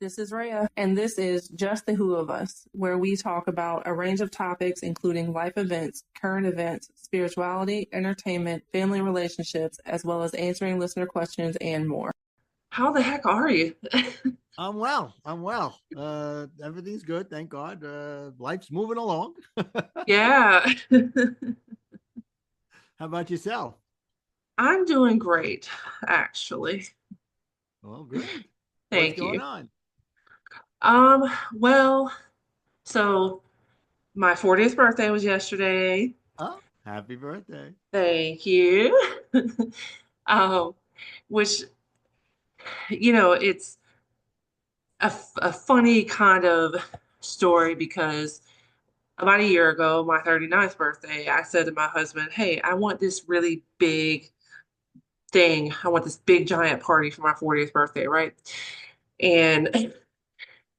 This is Reah, and this is Just the Who of Us, where we talk about a range of topics including life events, current events, spirituality, entertainment, family relationships, as well as answering listener questions and more. How the heck are you? I'm well. I'm well. Everything's good, thank God. Life's moving along. Yeah, How about yourself? I'm doing great, actually. Well, good. What's Thank going you. on? Well, so my 40th birthday was yesterday. Oh, happy birthday. Thank you. Um, which, it's a funny kind of story because about a year ago, my 39th birthday, I said to my husband, "Hey, I want this really big thing. I want this big giant party for my 40th birthday, right?" And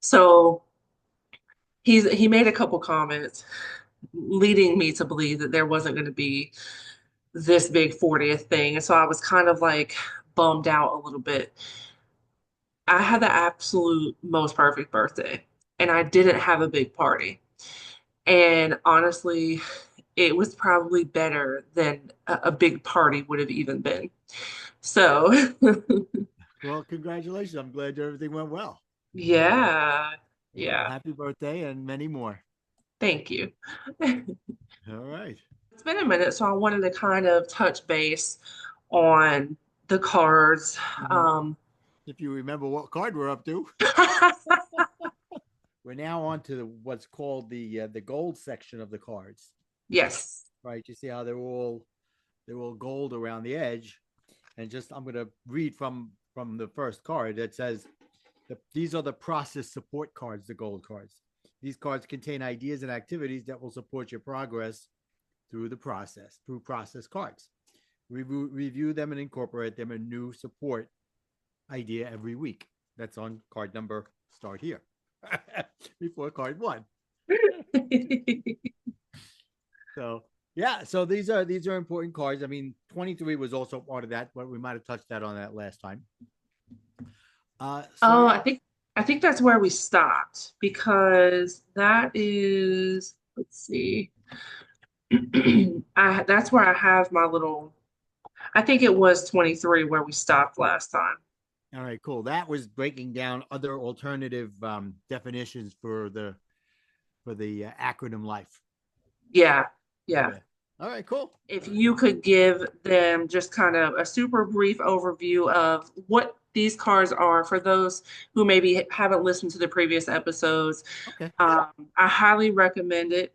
so he made a couple comments leading me to believe that there wasn't going to be this big 40th thing. And so I was kind of like bummed out a little bit. I had the absolute most perfect birthday, and I didn't have a big party. And honestly, it was probably better than a big party would have even been. So, Well, congratulations. I'm glad everything went well. yeah, Well, yeah, happy birthday and many more. thank you. All right. It's been a minute, so I wanted to kind of touch base on the cards. Mhm. Um, If you remember what card we're up to, we're now on to what's called the gold section of the cards. yes. Right? You see how they're all gold around the edge, and just I'm going to read from the first card that says these are the process support cards, the gold cards. These cards contain ideas and activities that will support your progress through process cards. Review them and incorporate them in new support idea every week. That's on card number, start here, before card one. So yeah, so these are important cards. I mean, 23 was also part of that, but we might have touched that on that last time. So Oh, yeah, I think that's where we stopped because that is, let's see. That's where I have my little, I think it was 23 where we stopped last time. all right, cool. That was breaking down other alternative definitions for the acronym life. Yeah, yeah. Yeah. All right, cool. If All right. you could give them just kind of a super brief overview of what these cards are for those who maybe haven't listened to the previous episodes, Okay. I highly recommend it.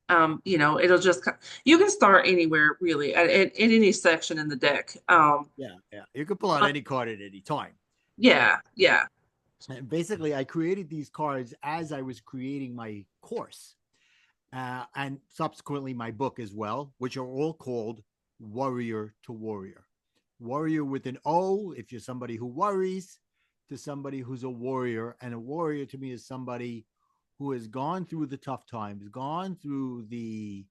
It'll just, you can start anywhere really at any section in the deck. Yeah, yeah. You can pull out any card at any time. Yeah, yeah. And basically, I created these cards as I was creating my course, and subsequently my book as well, which are all called Worrier to Warrior. Warrior with an O, if you're somebody who worries, to somebody who's a warrior. And a warrior to me is somebody who has gone through the tough times, gone through the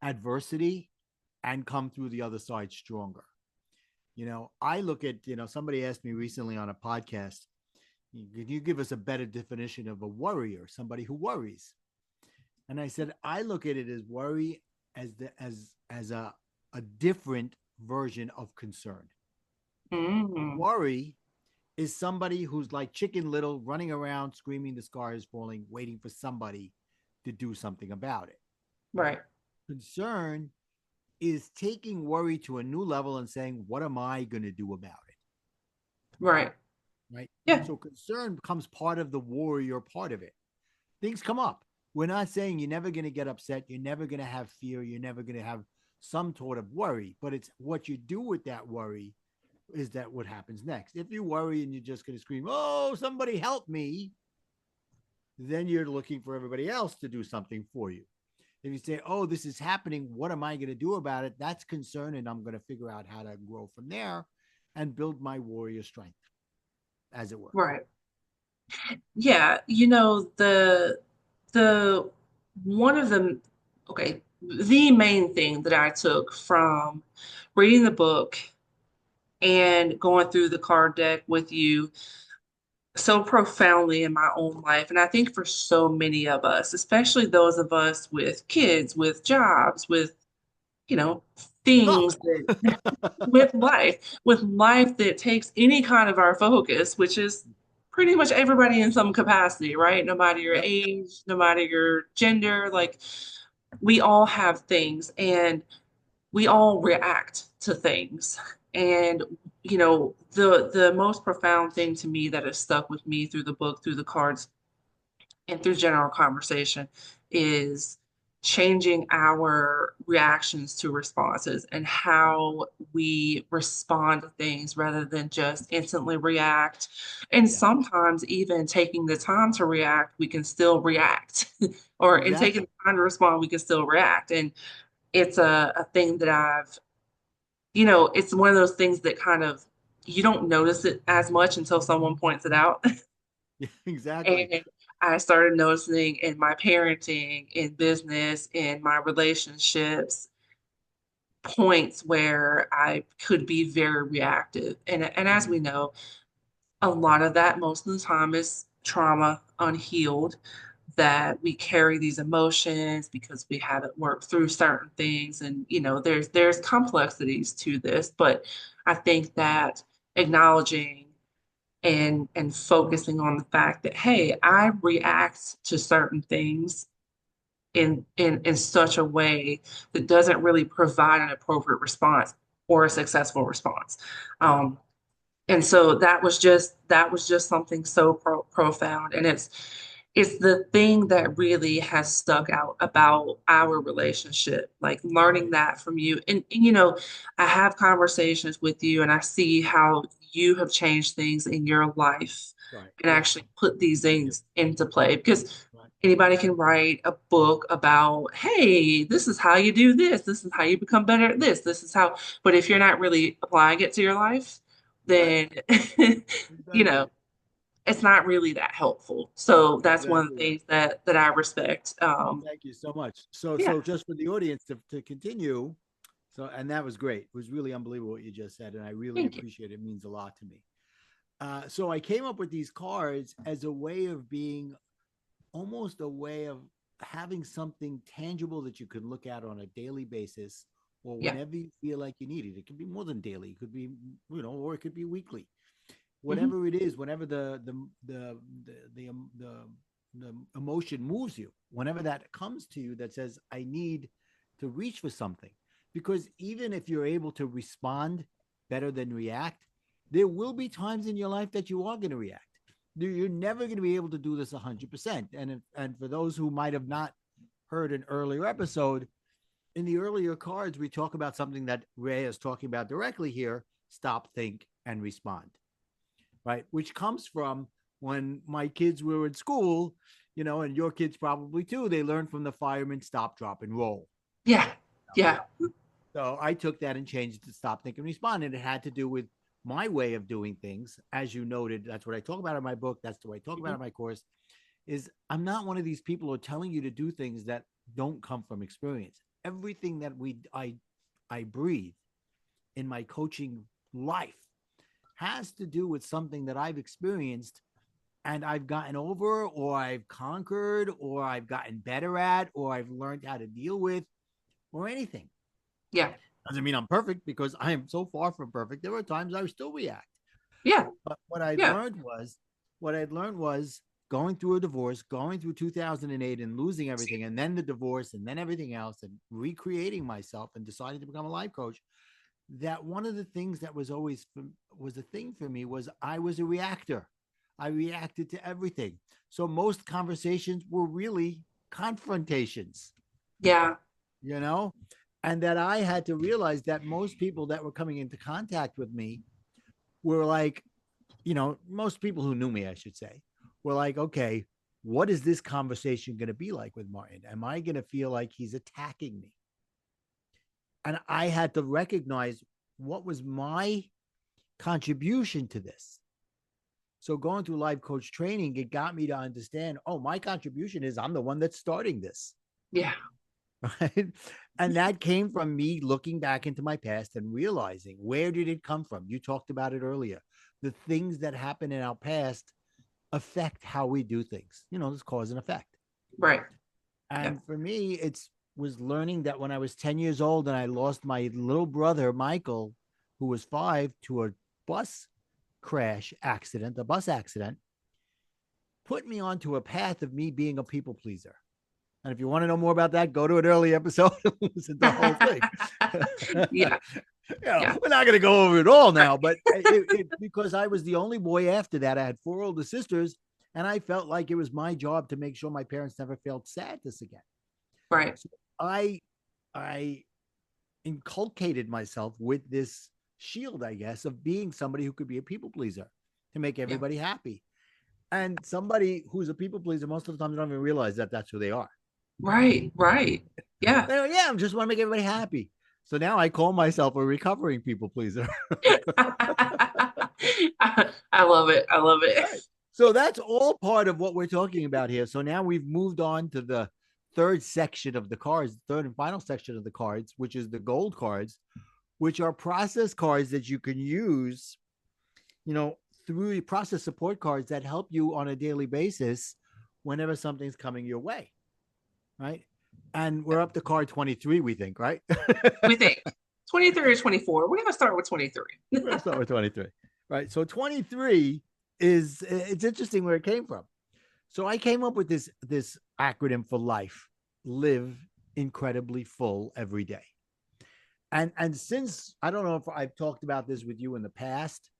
adversity, and come through the other side stronger. I look at, somebody asked me recently on a podcast, can you give us a better definition of a worrier, somebody who worries? And I said, I look at it as worry as a different version of concern. Mm, Worry is somebody who's like Chicken Little, running around screaming the sky is falling, waiting for somebody to do something about it. right, Concern is taking worry to a new level and saying, what am I going to do about it? right. Right. Yeah, So concern becomes part of the warrior part of it. Things come up. We're not saying you're never going to get upset. You're never going to have fear. You're never going to have some sort of worry, but it's what you do with that worry is that what happens next. If you worry and you're just going to scream, oh, somebody help me, then you're looking for everybody else to do something for you. If you say, oh, this is happening, what am I going to do about it? That's concern, and I'm going to figure out how to grow from there and build my warrior strength, as it were. right. Yeah, the one of the okay, the main thing that I took from reading the book and going through the card deck with you so profoundly in my own life. And I think for so many of us, especially those of us with kids, with jobs, with, you know, Stuff. things that with life that takes any kind of our focus, which is pretty much everybody in some capacity, right? No matter your Yep. age, no matter your gender, like we all have things and we all react to things. And the most profound thing to me that has stuck with me through the book, through the cards, and through general conversation is changing our reactions to responses and how we respond to things rather than just instantly react. And Yeah. sometimes even taking the time to react, we can still react. Or in taking Exactly. the time to respond, we can still react. And it's a thing that it's one of those things that kind of you don't notice it as much until someone points it out. Yeah, exactly. And I started noticing in my parenting, in business, in my relationships, points where I could be very reactive. And as we Mhm. know, a lot of that most of the time is trauma unhealed, that we carry these emotions because we haven't worked through certain things. And there's complexities to this, but I think that acknowledging and focusing on the fact that, hey, I react to certain things in such a way that doesn't really provide an appropriate response or a successful response. Right. And so that was just something so profound, and it's the thing that really has stuck out about our relationship, like learning Right. that from you. And I have conversations with you, and I see how you have changed things in your life Right. and Yeah. actually put these Thank you. things into play, because Right. anybody can write a book about, hey, this is how you do this is how you become better at this is how, but if you're not really applying it to your life, Right. then you Exactly. know it's not really that helpful. So that's one of the Exactly. things that I respect. Thank you so much. So, Yeah, just for the audience to continue, and that was great. It was really unbelievable what you just said, and I really thank you. appreciate it. It means a lot to me. So I came up with these cards as a way of being almost a way of having something tangible that you could look at on a daily basis or Yeah. whenever you feel like you need it. It could be more than daily. It could be, or it could be weekly. Hmm. Whatever it is, whenever the emotion moves you, whenever that comes to you that says, I need to reach for something. Because even if you're able to respond better than react, there will be times in your life that you are going to react. You're never going to be able to do this 100%. And for those who might have not heard an earlier episode, in the earlier cards, we talk about something that Reah is talking about directly here: stop, think, and respond, right? Which comes from when my kids were in school, and your kids probably too, they learned from the fireman: stop, drop, and roll. Yeah. Yeah. So I took that and changed it to stop, think, and respond. And it had to do with my way of doing things. As you noted, that's what I talk about in my book. That's the way I talk about Hmm. in my course. Is I'm not one of these people who are telling you to do things that don't come from experience. Everything that I breathe in my coaching life has to do with something that I've experienced and I've gotten over, or I've conquered, or I've gotten better at, or I've learned how to deal with, or anything. Yeah. Doesn't mean I'm perfect, because I am so far from perfect. There are times I still react. Yeah. But Yeah. what I'd learned was going through a divorce, going through 2008 and losing everything, and then the divorce, and then everything else, and recreating myself and deciding to become a life coach. That one of the things that was a thing for me was I was a reactor. I reacted to everything. So most conversations were really confrontations, Yeah. you know, and that I had to realize that most people that were coming into contact with me were like, most people who knew me, I should say, were like, okay, what is this conversation going to be like with Martin? Am I going to feel like he's attacking me? And I had to recognize what was my contribution to this. So going through life coach training, it got me to understand, oh, my contribution is I'm the one that's starting this. Yeah. Right. And that came from me looking back into my past and realizing, where did it come from? You talked about it earlier. The things that happened in our past affect how we do things. There's cause and effect. Right. Yeah. And for me, it's was learning that when I was 10 years old and I lost my little brother, Michael, who was 5, to a bus a bus accident, put me onto a path of me being a people pleaser. And if you want to know more about that, go to an early episode and listen to the whole thing. Yeah. Yeah. We're not going to go over it all Right. now, but because I was the only boy after that, I had 4 older sisters, and I felt like it was my job to make sure my parents never felt sadness again. Right. So I inculcated myself with this shield, I guess, of being somebody who could be a people pleaser to make Yeah. everybody happy. And somebody who's a people pleaser, most of the time, they don't even realize that that's who they are. Right. Right. Yeah. They're, yeah, I just want to make everybody happy. So now I call myself a recovering people pleaser. I love it. I love it. Right. So that's all part of what we're talking about here. So now we've moved on to the third section of the cards, third and final section of the cards, which is the gold cards, which are process cards that you can use, you know, through your process support cards that help you on a daily basis whenever something's coming your way. Right. And we're up to card 23, we think, right? We think 23 or 24. We're going to start with 23. We're gonna start with 23. Right. So 23 is it's interesting where it came from. So I came up with this acronym for life: live incredibly full every day. And since I don't know if I've talked about this with you in the past,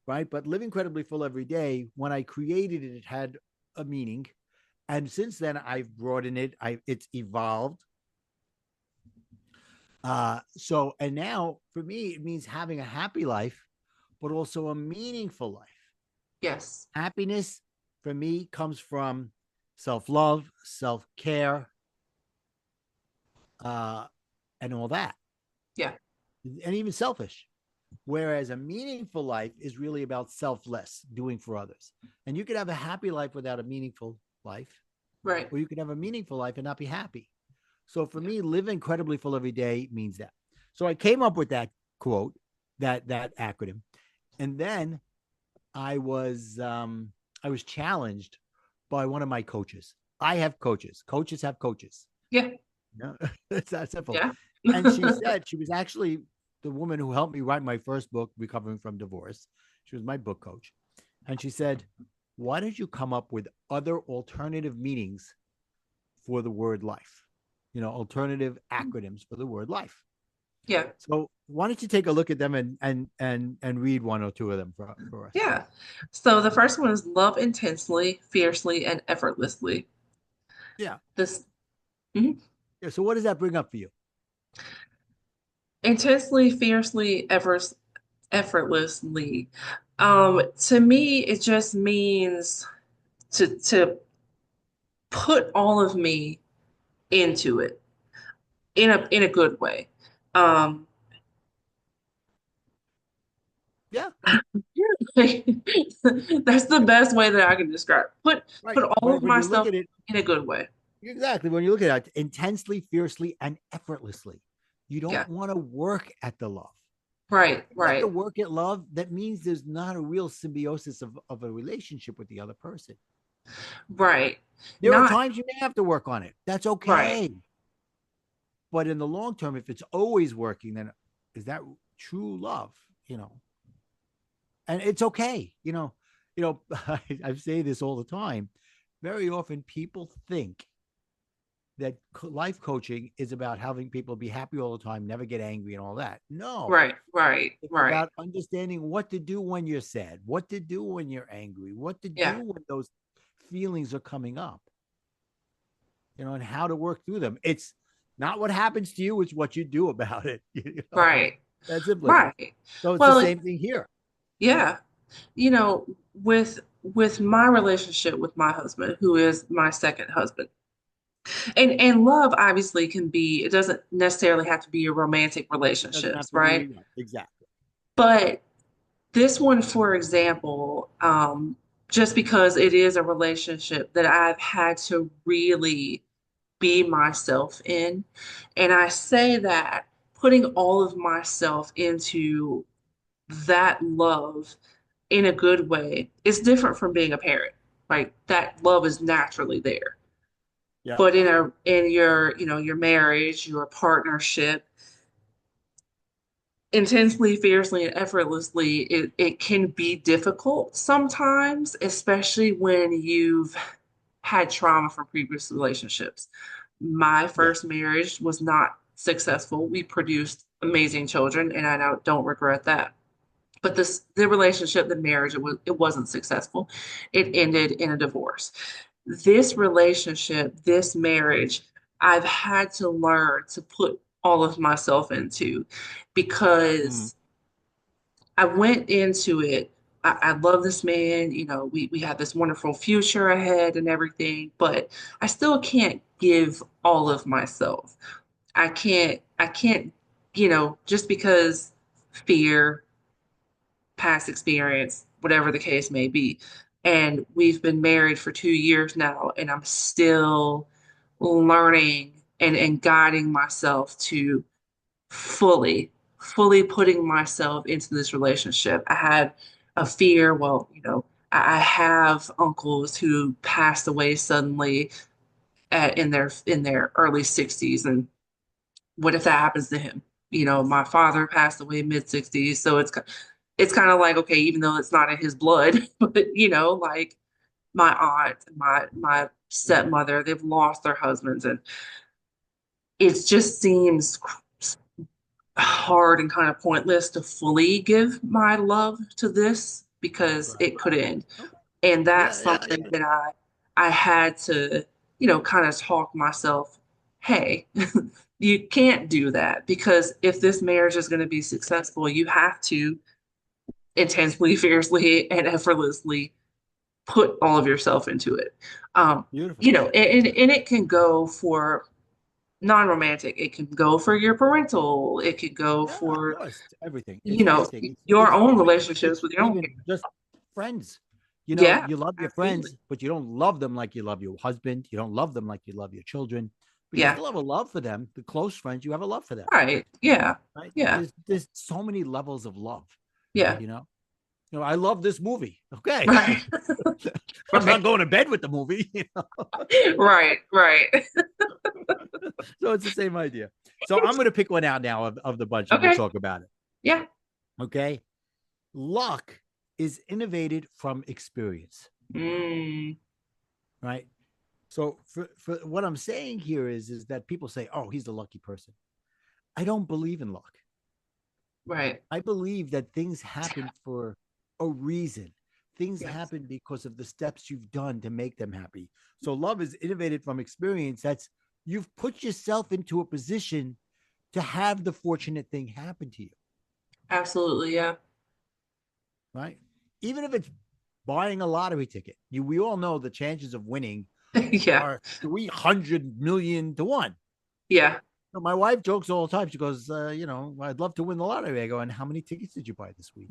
right? But live incredibly full every day, when I created it, it had a meaning. And since then I've broadened it. It's evolved. So and now for me it means having a happy life, but also a meaningful life. Yes. Happiness for me comes from self-love, self-care, uh, and all that, Yeah. and even selfish. Whereas a meaningful life is really about selfless, doing for others. And you could have a happy life without a meaningful life, Right. or you could have a meaningful life and not be happy. So for me, live incredibly full every day means that. So I came up with that quote, that acronym, and then I was challenged by one of my coaches. I have coaches. Coaches have coaches. Yeah. You know? It's that simple. Yeah. And she said she was actually the woman who helped me write my first book, Recovering from Divorce. She was my book coach. And she said, why don't you come up with other alternative meanings for the word life? Alternative acronyms for the word life. Yeah. So why don't you take a look at them and read one or two of them for us? Yeah. So the first one is love intensely, fiercely, and effortlessly. Yeah. This mhm. Yeah. So what does that bring up for you? Intensely, fiercely, effortlessly. To me, it just means to put all of me into it in a good way. Um, Yeah. that's the best way that I can describe. Put Right. all of When you look myself at it, in a good way. exactly. When you look at it intensely, fiercely, and effortlessly, you Yeah. don't want to work at the love. Right. You have to Right. work at love. That means there's not a real symbiosis of a relationship with the other person. Right. There are Not times you may have to work on it. That's right. okay. But in the long term, if it's always working, then is that true love? And it's okay. I say this all the time. Very often people think that life coaching is about having people be happy all the time, never get angry and all that. No, Right. Right. it's Right. about understanding what to do when you're sad, what to do when you're angry, what to do Yeah. when those feelings are coming up, and how to work through them. It's not what happens to you, it's what you do about it. Right. That's simply. Right. So it's the Well, same thing here. yeah. You know, with my relationship with my husband, who is my second husband, and love obviously can be, it doesn't necessarily have to be your romantic It doesn't have relationships, to right? be right. Exactly. But this one, for example, just because it is a relationship that I've had to really be myself in, and I say that putting all of myself into that love in a good way is different from being a parent. Like that love is naturally there. Yeah. But in your, your marriage, your partnership, intensely, fiercely, and effortlessly, it can be difficult sometimes, especially when you've had trauma from previous relationships. My Yeah. first marriage was not successful. We produced amazing children, and I don't regret that. But the relationship, the marriage, it wasn't successful. It ended in a divorce. This relationship, this marriage, I've had to learn to put all of myself into Mm. because I went into it. I love this man, we have this wonderful future ahead and everything, but I still can't give all of myself. I can't, just because fear, past experience, whatever the case may be. And we've been married for 2 years now, and I'm still learning and guiding myself to fully, fully putting myself into this relationship. I had a fear, well, I have uncles who passed away suddenly in their early 60s, and what if that happens to him? My father passed away mid 60s, so it's kind of like, okay, even though it's not in his blood, but like my aunt, my stepmother, they've lost their husbands, and it just seems hard and kind of pointless to fully give my love to this because Right. it could end. Okay. And that's Yeah. Yeah. something that I had to, kind of talk myself, hey, you can't do that because if this marriage is going to be successful, you have to intensely, fiercely, and effortlessly put all of yourself into it. Beautiful. And it can go for non-romantic, it can go for your parental, it could go Yeah, of for, course. Everything. It's everything. your It's own even relationships it's with your own even parents. just friends. You know, Yeah, you love your absolutely. friends, but you don't love them like you love your husband. You don't love them like you love your children, but you Yeah, still have a love for them. The close friends, you have a love for them, right. Yeah, right? yeah, There's so many levels of love, yeah. you know. I love this movie. Okay. Right, I'm not right, going to bed with the movie, you know? right, right. So it's the same idea. So I'm going to pick one out now of the bunch and we'll Okay, talk about it. yeah. Okay. Luck is innovated from experience, Mm, right? So for what I'm saying here is that people say, "Oh, he's the lucky person." I don't believe in luck. right. I believe that things happen for a reason. Things Yes, happen because of the steps you've done to make them happy. So love is innovated from experience. That's you've put yourself into a position to have the fortunate thing happen to you, absolutely. Yeah. right? Even if it's buying a lottery ticket, we all know the chances of winning Yeah, are 300 million to one. yeah, So my wife jokes all the time. She goes, I'd love to win the lottery. I go, and how many tickets did you buy this week?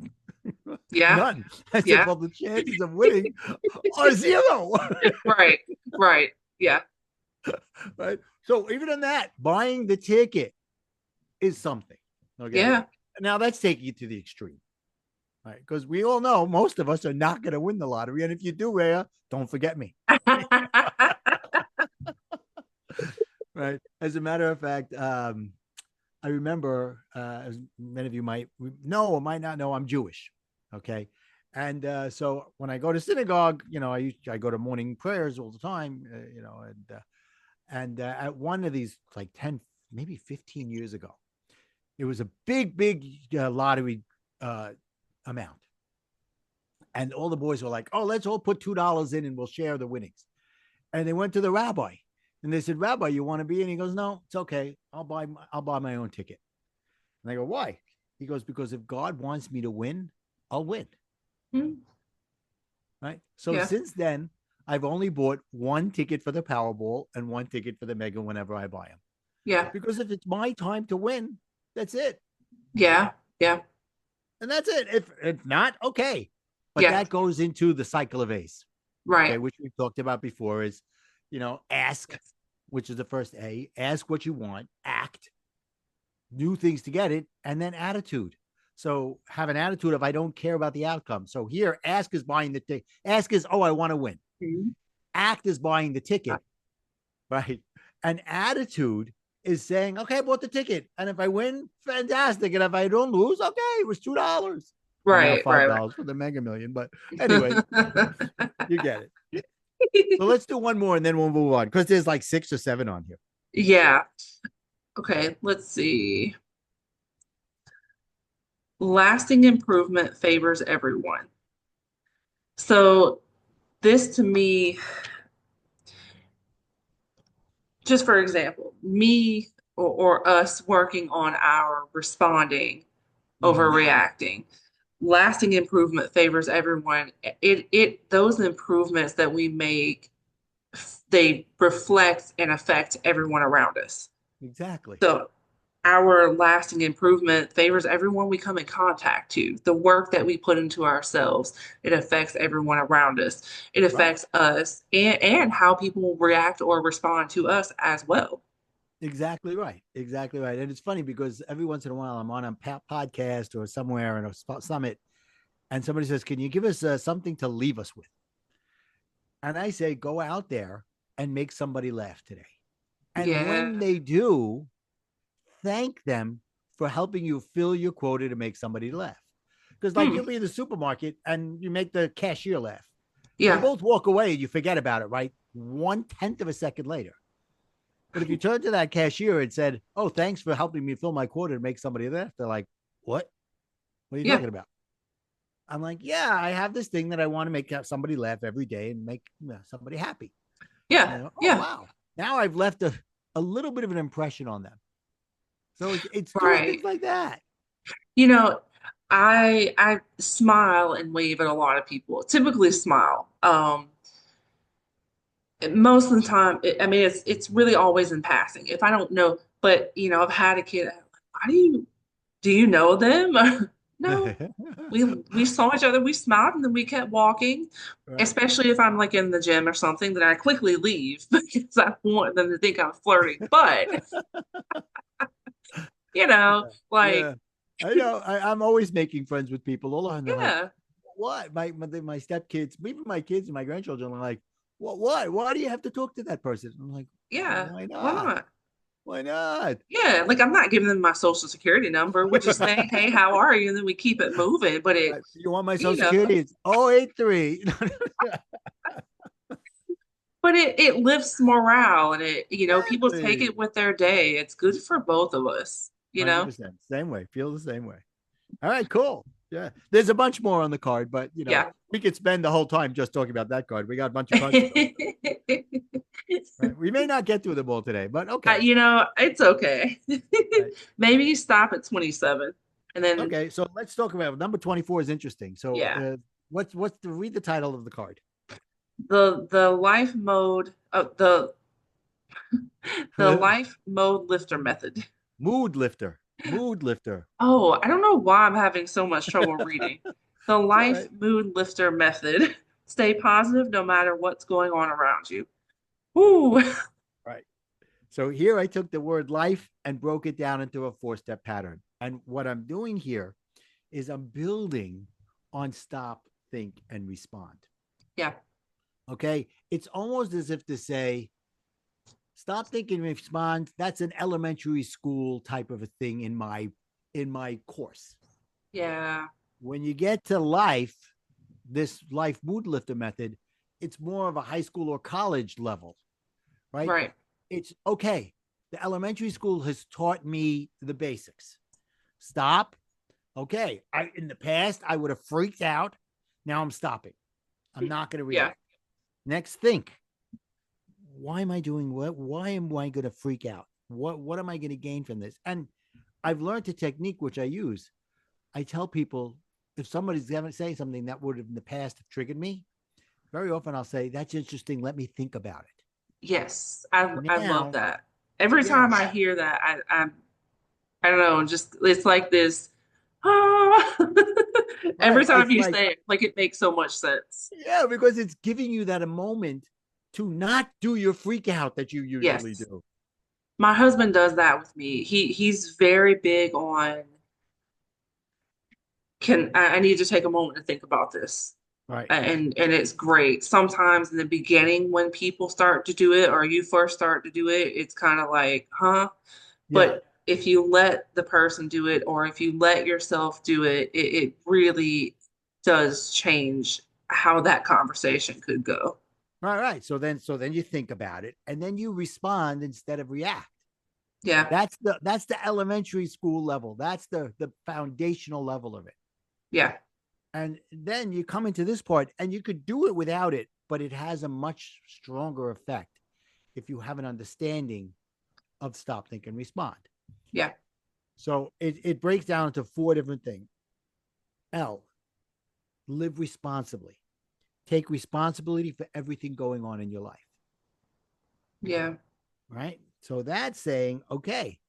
yeah, None. I said, yeah. well, the chances of winning are zero. Right, right. Yeah, Right. So even in that, buying the ticket is something. Okay. yeah. Now that's taking it to the extreme. Right. Because we all know most of us are not going to win the lottery. And if you do, Reah, don't forget me. Right. As a matter of fact, I remember, as many of you might know or might not know, I'm Jewish. Okay. And so when I go to synagogue, I go to morning prayers all the time, and at one of these, like 10, maybe 15 years ago, it was a big, big lottery uh, amount. And all the boys were like, oh, let's all put $2 in and we'll share the winnings. And they went to the rabbi and they said, Rabbi, you want to be in? He goes, no, it's okay. I'll buy my own ticket. And I go, why? He goes, because if God wants me to win, I'll win. Mm, Right. So yeah, since then, I've only bought one ticket for the Powerball and one ticket for the Mega whenever I buy them. yeah, Because if it's my time to win, that's it. yeah, yeah, And that's it. If not, okay. But yeah. that goes into the cycle of ACE, okay, Right. which we've talked about before is, ask, Yes. which is the first A, ask what you want, act, do things to get it, and then attitude. So have an attitude of I don't care about the outcome. So here, ask is buying the ticket. Ask is, oh, I want to win. Mhm. Act is buying the ticket, right? An attitude is saying, okay, I bought the ticket. And if I win, fantastic. And if I don't lose, okay, it was $2. Or now Right, right, $5 for the Mega Million. But anyway, right. you get it. So let's do one more and then we'll move on because there's like 6 or 7 on here. Yeah. Okay, let's see. Lasting improvement favors everyone. So this to me, just for example, me or us working on our responding, Mm-hmm. overreacting. Lasting improvement favors everyone. It those improvements that we make, they reflect and affect everyone around us. Exactly. So our lasting improvement favors everyone we come in contact to. The work that we put into ourselves, it affects everyone around us. It Right. affects us and how people react or respond to us as well. Exactly right. Exactly right. And it's funny because every once in a while I'm on a podcast or somewhere in a summit and somebody says, can you give us something to leave us with? And I say, go out there and make somebody laugh today. And Yeah. when they do, thank them for helping you fill your quota to make somebody laugh. Because, like, Hmm. you'll be in the supermarket and you make the cashier laugh. You Yeah. both walk away and you forget about it, right? 1/10 of a second later. But if you turn to that cashier and said, oh, thanks for helping me fill my quota to make somebody laugh, they're like, what? What are you Yeah. talking about? I'm like, yeah, I have this thing that I want to make somebody laugh every day and make somebody happy. Yeah. You know, oh, Yeah. wow. Now I've left a little bit of an impression on them. So it's doing things Right. like that. You know, I smile and wave at a lot of people. Typically smile. Most of the time, I mean, it's really always in passing. If I don't know, but I've had a kid. Why do you know them? No, we saw each other. We smiled and then we kept walking. Right. Especially if I'm like in the gym or something, then I quickly leave because I want them to think I'm flirting. But Yeah. like Yeah. I know. I'm always making friends with people all around. They're like, yeah, what? My stepkids, even my kids and my grandchildren are like, what? Why? Why do you have to talk to that person? I'm like, yeah, why why not? not? Why not? Yeah, like I'm not giving them my social security number. We just say, "Hey, how are you?" And then we keep it moving. But it, Right. You want my social you know, security? It's 083. it lifts morale and people take Exactly. it with their day. It's good for both of us, you know? 100%. Same way. Feel the same way. All right, cool. Yeah. There's a bunch more on the card, but Yeah. we could spend the whole time just talking about that card. We got a bunch of cards to go. Right. We may not get through them all today, but okay. It's okay. Right. Maybe you stop at 27 and then Okay. So let's talk about number 24 is interesting. So yeah. what's the read the title of the card? The life mode the life mode lifter method. Mood lifter. Mood lifter. Oh, I don't know why I'm having so much trouble reading. The It's all life right. mood lifter method. Stay positive no matter what's going on around you. Ooh. Right. So here I took the word life and broke it down into a 4-step pattern. And what I'm doing here is I'm building on stop, think, and respond. Yeah. Okay. It's almost as if to say, stop, think, and respond. That's an elementary school type of a thing in my course. Yeah. When you get to life, this life mood lifter method, it's more of a high school or college level, right? Right. It's okay. The elementary school has taught me the basics. Stop. Okay. In the past I would have freaked out. Now I'm stopping. I'm not going to Yeah. react. Next, think. Why am I doing what? Why am I going to freak out? What am I going to gain from this? And I've learned a technique which I use. I tell people if somebody's going to say something that would have in the past have triggered me, very often I'll say, that's interesting. Let me think about Yes. it. I love Now, that. Every yeah, time I hear that, I don't know, just it's like this ah. Every right. time It's you like, say it, like it makes so much sense. yeah, because it's giving you that a moment to not do your freak out that you usually Yes. do. My husband does that with me. He's very big on I need to take a moment to think about this. Right. and it's great. Sometimes in the beginning when people start to do it or you first start to do it, it's kind of like, huh? Yeah. But if you let the person do it or if you let yourself do it, it really does change how that conversation could go. Right. Right. So then you think about it, and then you respond instead of react. Yeah, That's the elementary school level. That's the foundational level of it. yeah, And then you come into this part, and you could do it without it, but it has a much stronger effect if you have an understanding of stop, think, and respond. yeah, So it breaks down into four different things. L, live responsibly. Take responsibility for everything going on in your life. yeah, Right. So that's saying, okay,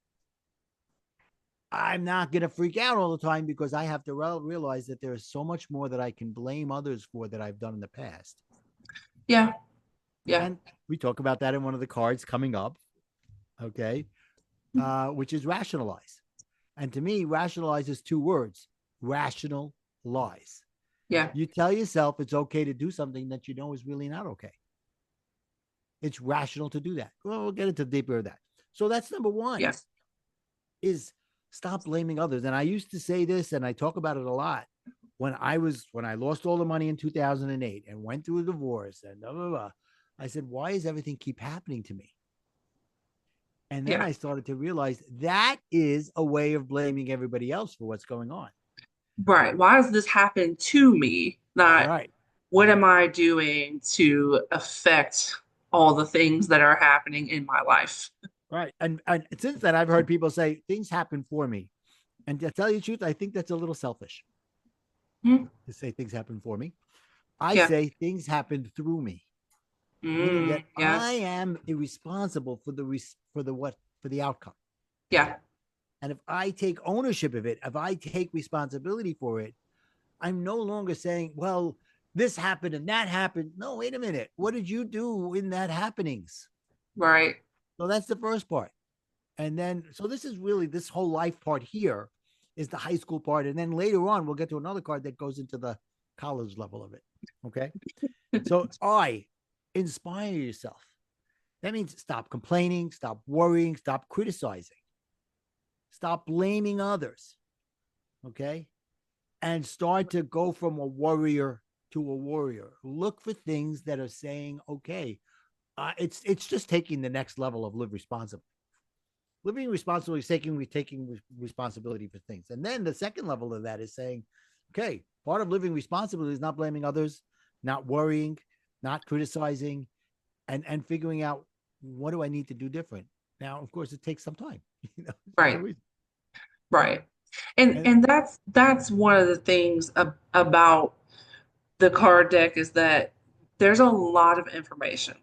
I'm not going to freak out all the time because I have to realize that there is so much more that I can blame others for that I've done in the past. yeah, yeah, And we talk about that in one of the cards coming up. Okay. Which is rationalize. And to me, rationalize is two words: rational lies. yeah, You tell yourself it's okay to do something that you know is really not okay. It's rational to do that. Well, we'll get into deeper of that. So that's number one, yeah, is stop blaming others. And I used to say this, and I talk about it a lot. When I lost all the money in 2008 and went through a divorce and blah, blah, blah, I said, why does everything keep happening to me? And then yeah. I started to realize that is a way of blaming everybody else for what's going on. Right. Why does this happen to me? Not Right. what am I doing to affect all the things that are happening in my life? Right. And since then, I've heard people say things happen for me. And to tell you the truth, I think that's a little selfish Hmm. to say things happen for me. I Yeah. say things happen through me, meaning that Yeah. I am irresponsible for the outcome. Yeah. And if I take ownership of it, if I take responsibility for it, I'm no longer saying, well, this happened and that happened. No, wait a minute. What did you do in that happenings? Right. So that's the first part. And then, so this is really this whole life part here is the high school part. And then later on, we'll get to another card that goes into the college level of it. Okay. So I inspire yourself. That means stop complaining, stop worrying, stop criticizing, stop blaming others. Okay. And start to go from a worrier to a warrior. Look for things that are saying, okay, it's just taking the next level of live responsibly. Living responsibly is taking responsibility for things. And then the second level of that is saying, okay, part of living responsibly is not blaming others, not worrying, not criticizing, and figuring out what do I need to do different. Now, of course, it takes some time. There's a Right. reason. Right. And And that's one of the things about the card deck is that there's a lot of information.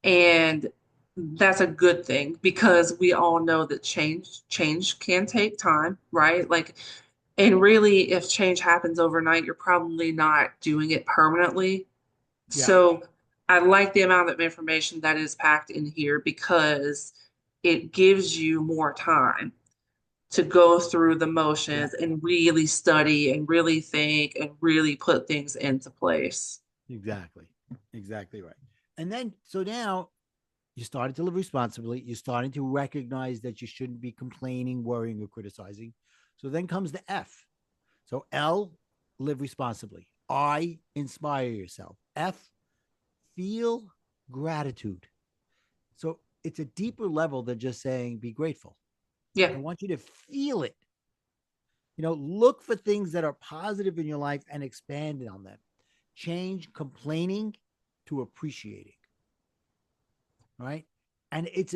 And that's a good thing because we all know that change can take time, right? Like, and really, if change happens overnight, you're probably not doing it permanently. yeah, So I like the amount of information that is packed in here because it gives you more time to go through the yeah, motions and really study and really think and really put things into place. exactly. Exactly right. And then, so now you started to live responsibly. You're starting to recognize that you shouldn't be complaining, worrying, or criticizing. So then comes the F. So L, live responsibly. I, inspire yourself. F, feel gratitude. So it's a deeper level than just saying be grateful. Yeah, I want you to feel it. Look for things that are positive in your life and expand on them. Change complaining to appreciating. Right. And it's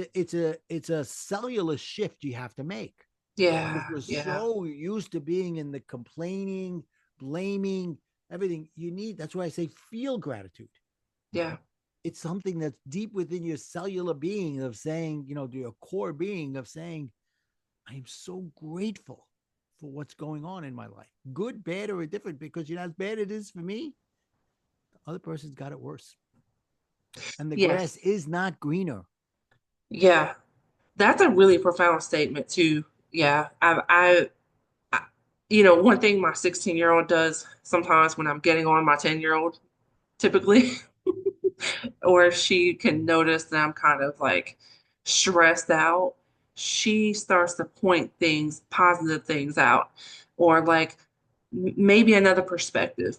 a cellular shift you have to make because yeah, we're yeah, so used to being in the complaining, blaming, everything. That's why I say feel gratitude. yeah, It's something that's deep within your cellular being of saying, your core being of saying, I am so grateful for what's going on in my life, good, bad, or indifferent, because as bad it is for me, the other person's got it worse. And the grass yes, is not greener. yeah. That's a really profound statement too. Yeah, I one thing my 16-year-old does sometimes when I'm getting on my 10-year-old, typically, or if she can notice that I'm kind of like stressed out, she starts to point things, positive things out, or like maybe another perspective.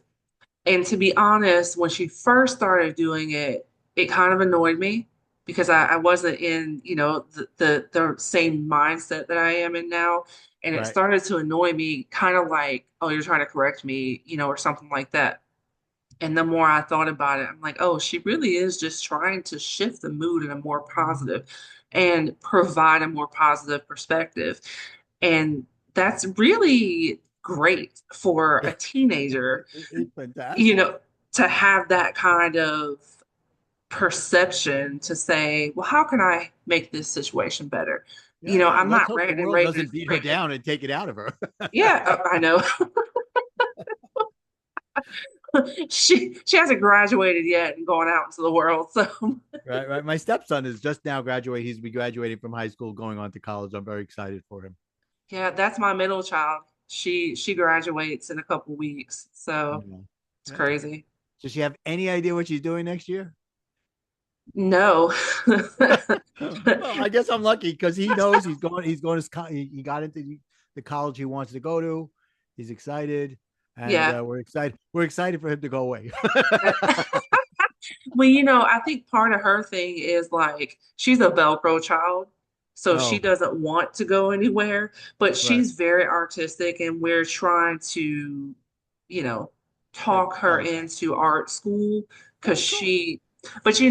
And to be honest, when she first started doing it, it kind of annoyed me because I wasn't in, the same mindset that I am in now. And it Right. started to annoy me, kind of like, oh, you're trying to correct me, or something like that. And the more I thought about it, I'm like, oh, she really is just trying to shift the mood in a more positive and provide a more positive perspective. And that's really great for a Yeah. teenager, It's you fantastic. know, to have that kind of perception to say, well, how can I make this situation better? Yeah, yeah. I'm Let's not hope the ranting and world raving. doesn't beat her down and take it out of her. Yeah, I know. She hasn't graduated yet and gone out into the world. So Right, right. My stepson is just now graduating. He's be graduating from high school, going on to college. I'm very excited for him. yeah, that's my middle child. She graduates in a couple weeks. So Yeah. it's Yeah. crazy. Does she have any idea what she's doing next year? No. Well, I guess I'm lucky because he knows he's going. He's going to. He got into the college he wants to go to. He's excited, and Yeah. we're excited. We're excited for him to go away. Well, I think part of her thing is like she's a Velcro child. So she Oh, doesn't want to go anywhere, but right. she's very artistic, and we're trying to, you know, That talk her develop. into art school because Oh, cool. but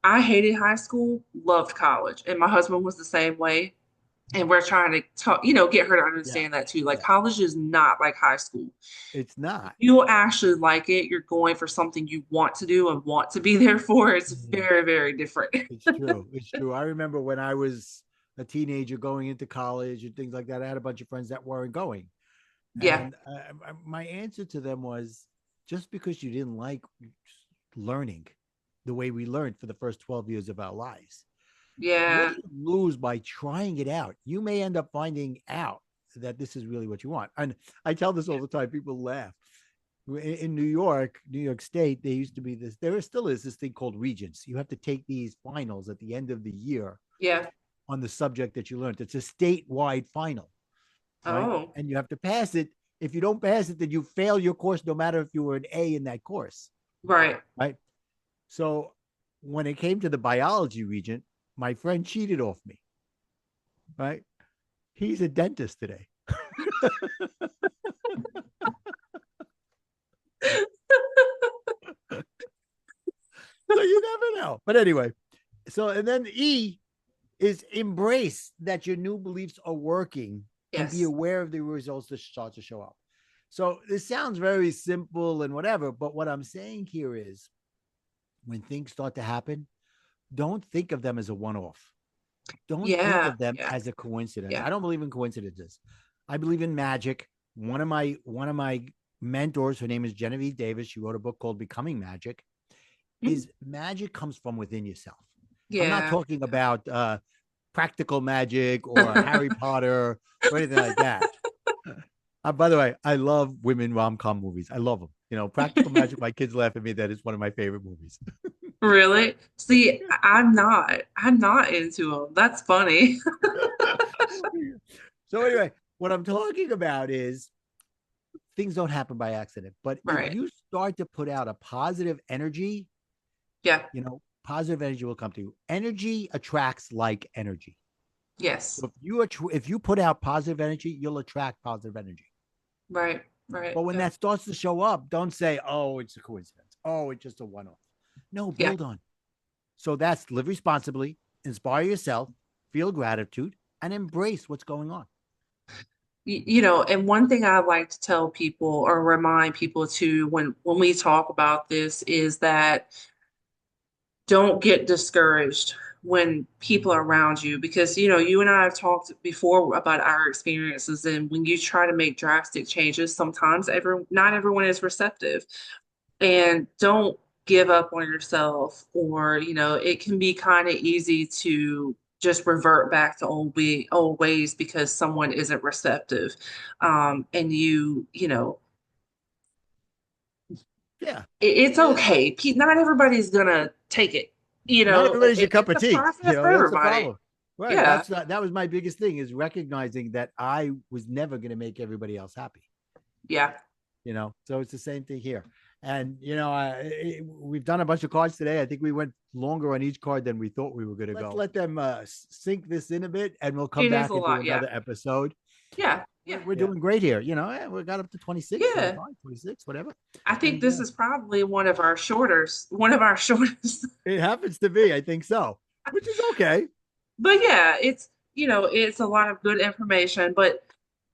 I hated high school, loved college, and my husband was the same way. And we're trying to talk, get her to Yeah, understand that too. Like yeah. college is not like high school. It's not. You'll actually like it. You're going for something you want to do and want to be there for. It's Mhm. very, very different. It's true. It's true. I remember when I was a teenager going into college and things like that. I had a bunch of friends that weren't going, Yeah. and my answer to them was just because you didn't like learning the way we learned for the first 12 years of our lives, what Yeah. do you lose by trying it out? You may end up finding out that this is really what you want. And I tell this all the time. People laugh. In New York State, there used to be this, there still is this thing called Regents. You have to take these finals at the end of the year Yeah. on the subject that you learned. It's a statewide final, right? Oh, And you have to pass it. If you don't pass it, then you fail your course, no matter if you were an A in that course, right. right? So when it came to the biology Regent, my friend cheated off me, right? He's a dentist today. So you never know. But anyway, so and then E is embrace that your new beliefs are working and be Yes. aware of the results that start to show up. So this sounds very simple and whatever, but what I'm saying here is when things start to happen, don't think of them as a one-off. Don't think Yeah. of them Yeah. as a coincidence. Yeah. I don't believe in coincidences. I believe in magic. One of my mentors, her name is Genevieve Davis. She wrote a book called Becoming Magic. Mm. Is magic comes from within yourself. I'm not Yeah. talking about practical magic or Harry Potter or anything like that. By the way, I love women rom-com movies. I love them. Practical Magic. My kids laugh at me that it's one of my favorite movies. Really? See, I'm not. I'm not into them. That's funny. So anyway, what I'm talking about is things don't happen by accident. But if Right. you start to put out a positive energy, Yeah. positive energy will come to you. Energy attracts like energy. Yes. So if you put out positive energy, you'll attract positive energy. Right. Right. But when Yeah. that starts to show up, don't say, "Oh, it's a coincidence. Oh, it's just a one-off." No, Yeah. build on. So that's live responsibly, inspire yourself, feel gratitude, and embrace what's going on. And one thing I like to tell people or remind people too when we talk about this is that don't get discouraged when people are around you because you and I have talked before about our experiences, and when you try to make drastic changes, sometimes not everyone is receptive. And don't give up on yourself, or it can be kind of easy to just revert back to old ways because someone isn't receptive. And you know, Yeah. it's Yeah. okay. Not everybody's gonna take it. You Not know, everybody's your cup it's of a tea. process for That's the everybody. problem. Right. Yeah, That was my biggest thing, is recognizing that I was never going to make everybody else happy. yeah. So it's the same thing here. And we've done a bunch of cards today. I think we went longer on each card than we thought we were going to go. Let's let them sink this in a bit, and we'll come It is back a and do lot. Yeah, another episode. yeah, we're, yeah, we're doing great here. We got up to 26 so yeah. far, 26, whatever. I think And this is probably one of our shortest. it happens to be, I think so, which is okay. But yeah, it's a lot of good information, but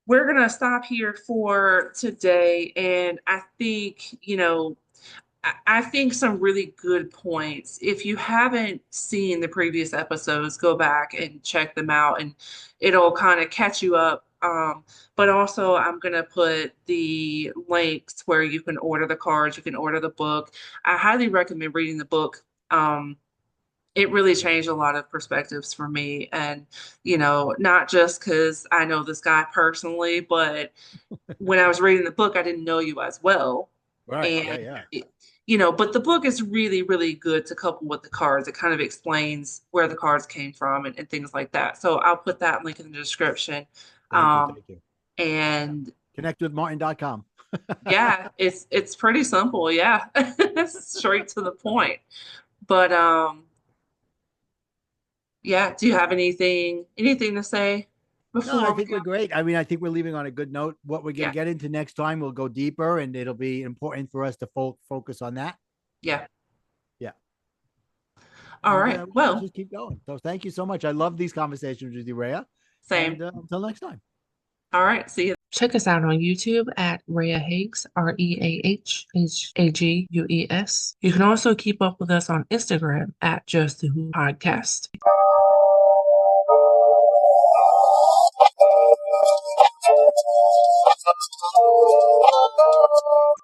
we're gonna stop here for today. And I think, I think some really good points. If you haven't seen the previous episodes, go back and check them out, and it'll kind of catch you up. But also, I'm gonna put the links where you can order the cards, you can order the book. I highly recommend reading the book. It really changed a lot of perspectives for me, and not just because I know this guy personally, but when I was reading the book, I didn't know you as well. Right. Yeah. And, Yeah. but the book is really, really good to couple with the cards. It kind of explains where the cards came from and things like that. So I'll put that link in the description. Thank you. Um, Thank you. Yeah. and Connect with Martin.com. yeah, it's pretty simple. Yeah. Straight to the point. But yeah, do you have anything to say No, I before we think we're go? great. I mean, I think we're leaving on a good note. What we're going to Yeah. get into next time, we'll go deeper, and it'll be important for us to focus on that. Yeah. Yeah. All And right. we'll Well, just keep going. So thank you so much. I love these conversations with you, Reah. same. And until next time. All right. See you. Check us out on YouTube at Reah Higgs, ReahHagues. You can also keep up with us on Instagram at Just the Who Podcast.